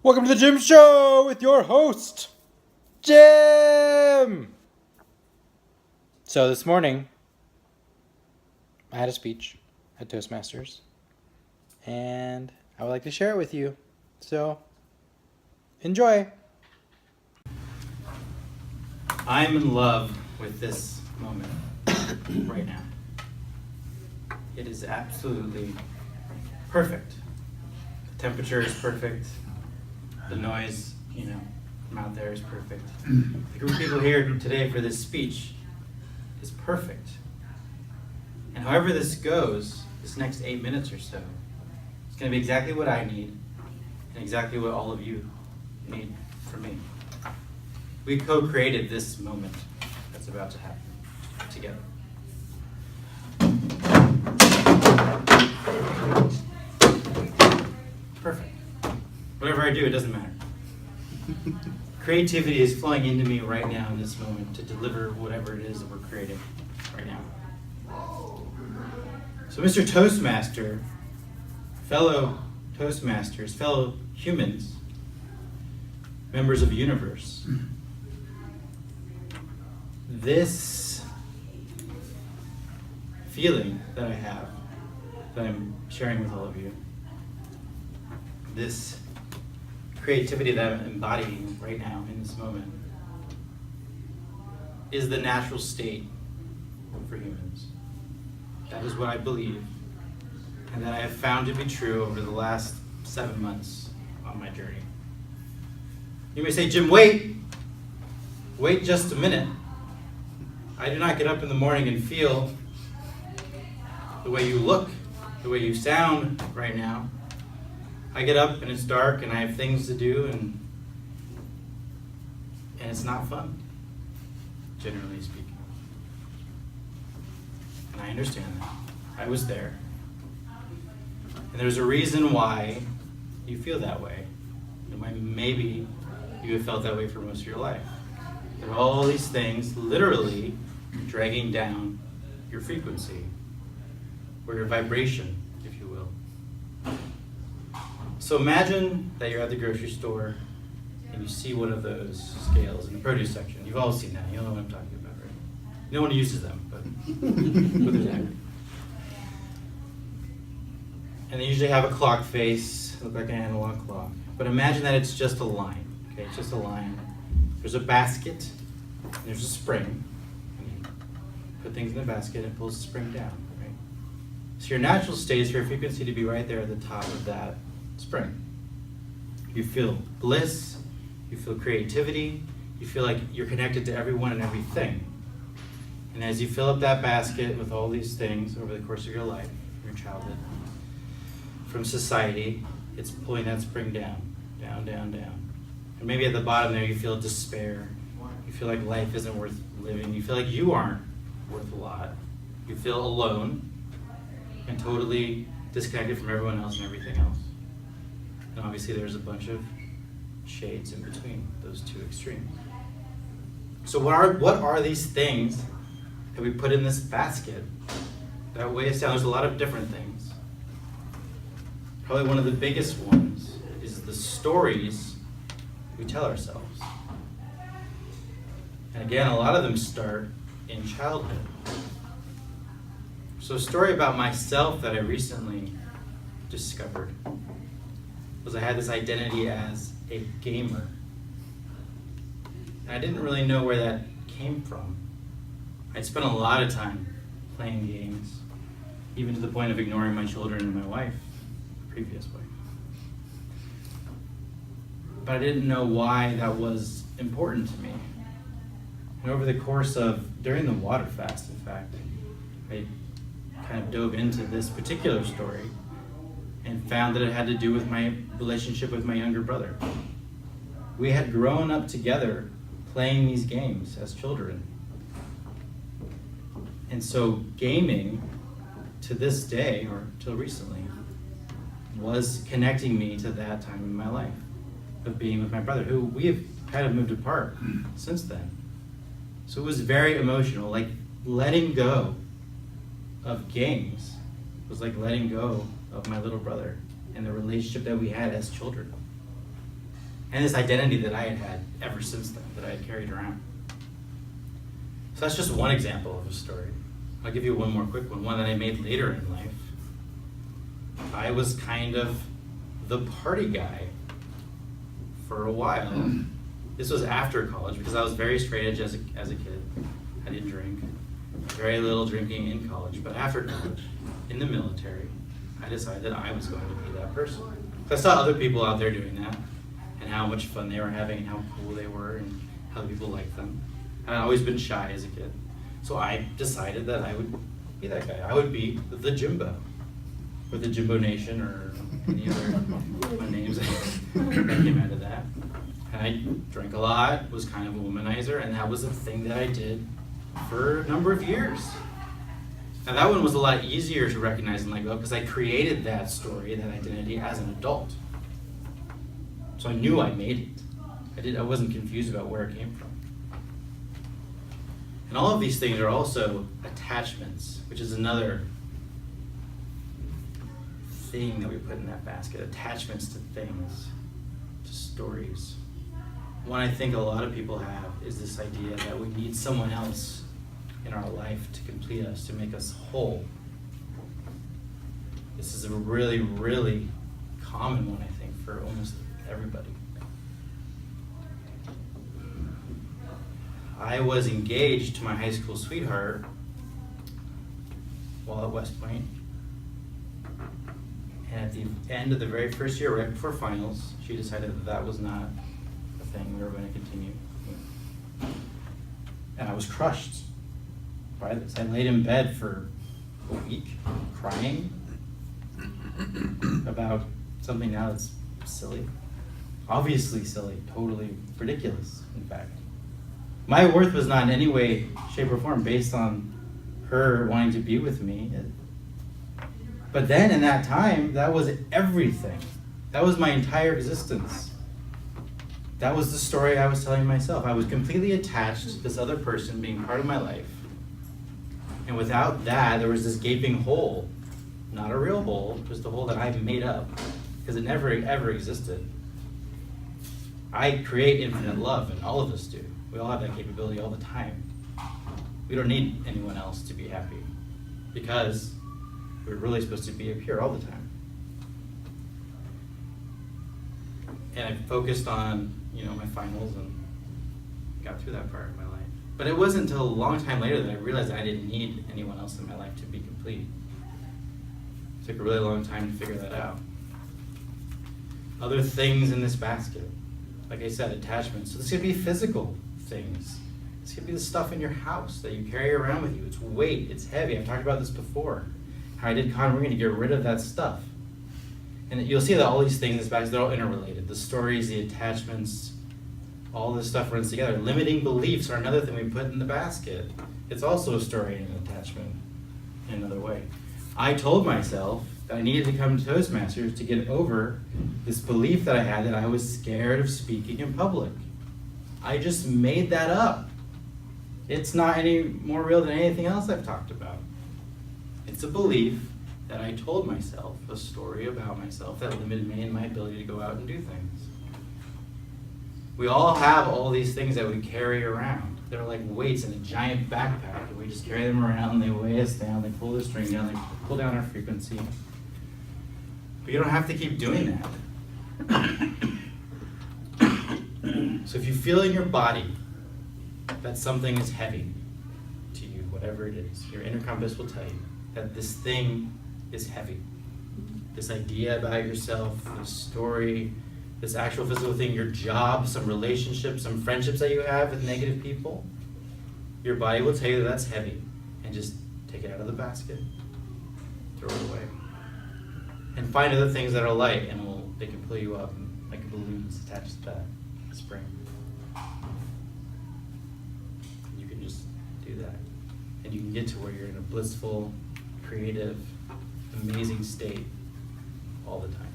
Welcome to the Jim Show with your host, Jim! So this morning, I had a speech at Toastmasters, and I would like to share it with you. So, enjoy! I'm in love with this moment right now. It is absolutely perfect. The temperature is perfect. The noise, from out there is perfect. The group of people here today for this speech is perfect. And however this goes, this next 8 minutes or so, it's going to be exactly what I need and exactly what all of you need from me. We co-created this moment that's about to happen together. Perfect. Whatever I do, it doesn't matter. Creativity is flowing into me right now in this moment to deliver whatever it is that we're creating right now. So Mr. Toastmaster, fellow Toastmasters, fellow humans, members of the universe, this feeling that I have, that I'm sharing with all of you, this creativity that I'm embodying right now in this moment, is the natural state for humans. That is what I believe, and that I have found to be true over the last 7 months on my journey. You may say, Jim, wait just a minute. I do not get up in the morning and feel the way you look, the way you sound right now. I get up and it's dark and I have things to do and it's not fun, generally speaking. And I understand that. I was there. And there's a reason why you feel that way. And why maybe you have felt that way for most of your life. There are all these things literally dragging down your frequency, or your vibration, if you will. So imagine that you're at the grocery store and you see one of those scales in the produce section. You've all seen that. You know what I'm talking about, right? No one uses them, but they're there. And they usually have a clock face, look like an analog clock. But imagine that it's just a line. Okay, it's just a line. There's a basket, and there's a spring. And you put things in the basket and it pulls the spring down, right? So your natural state is for your frequency to be right there at the top of that spring. You feel bliss, you feel creativity, you feel like you're connected to everyone and everything. And as you fill up that basket with all these things over the course of your life, your childhood, from society, it's pulling that spring down, down, down, down. And maybe at the bottom there you feel despair. You feel like life isn't worth living. You feel like you aren't worth a lot. You feel alone and totally disconnected from everyone else and everything else. And obviously there's a bunch of shades in between those two extremes. So what are these things that we put in this basket that weigh us down? There's a lot of different things. Probably one of the biggest ones is the stories we tell ourselves. And again, a lot of them start in childhood. So a story about myself that I recently discovered was I had this identity as a gamer. And I didn't really know where that came from. I'd spent a lot of time playing games, even to the point of ignoring my children and my wife, previous wife. But I didn't know why that was important to me. And over the course of, during the water fast, in fact, I kind of dove into this particular story and found that it had to do with my relationship with my younger brother. We had grown up together playing these games as children. And so gaming, to this day, or till recently, was connecting me to that time in my life of being with my brother, who we have kind of moved apart since then. So it was very emotional, like letting go of games was like letting go of my little brother and the relationship that we had as children. and this identity that I had had ever since then, that I had carried around. So that's just one example of a story. I'll give you one more quick one that I made later in life. I was kind of the party guy for a while. This was after college because I was very straight edge as a kid. I didn't drink. Very little drinking in college. But after college, in the military, I decided that I was going to be that person. So I saw other people out there doing that and how much fun they were having and how cool they were and how people liked them. And I'd always been shy as a kid. So I decided that I would be that guy. I would be the Jimbo, or the Jimbo Nation, or any other names that came out of that. And I drank a lot, was kind of a womanizer, and that was a thing that I did for a number of years. Now that one was a lot easier to recognize and let go because I created that story, that identity, as an adult. So I knew I made it. I wasn't confused about where it came from. And all of these things are also attachments, which is another thing that we put in that basket. Attachments to things, to stories. One I think a lot of people have is this idea that we need someone else in our life to complete us, to make us whole. This is a really, really common one, I think, for almost everybody. I was engaged to my high school sweetheart while at West Point. And at the end of the very first year, right before finals, she decided that that was not a thing we were going to continue. And I was crushed by this. I laid in bed for a week crying about something now that's silly. Obviously silly, totally ridiculous, in fact. My worth was not in any way, shape, or form based on her wanting to be with me. But then in that time, that was everything. That was my entire existence. That was the story I was telling myself. I was completely attached to this other person being part of my life. And without that, there was this gaping hole. Not a real hole, just a hole that I made up, because it never ever existed. I create infinite love, and all of us do. We all have that capability all the time. We don't need anyone else to be happy, because we're really supposed to be up here all the time. And I focused on, my finals and got through that part of my life. But it wasn't until a long time later that I realized that I didn't need anyone else in my life to be complete. It took a really long time to figure that out. Other things in this basket, like I said, attachments. So this could be physical things. This could be the stuff in your house that you carry around with you. It's weight, it's heavy. I've talked about this before. How I did con, we're going to get rid of that stuff. And you'll see that all these things in this basket, they're all interrelated. The stories, the attachments, all this stuff runs together. Limiting beliefs are another thing we put in the basket. It's also a story and an attachment in another way. I told myself that I needed to come to Toastmasters to get over this belief that I had that I was scared of speaking in public. I just made that up. It's not any more real than anything else I've talked about. It's a belief that I told myself, a story about myself that limited me in my ability to go out and do things. We all have all these things that we carry around. They're like weights in a giant backpack, and we just carry them around, they weigh us down, they pull the string down, they pull down our frequency. But you don't have to keep doing that. So if you feel in your body that something is heavy to you, whatever it is, your inner compass will tell you that this thing is heavy. This idea about yourself, this story, this actual physical thing, your job, some relationships, some friendships that you have with negative people, your body will tell you that that's heavy, and just take it out of the basket, throw it away. And find other things that are light, and they can pull you up like a balloon that's attached to that spring. You can just do that. And you can get to where you're in a blissful, creative, amazing state all the time.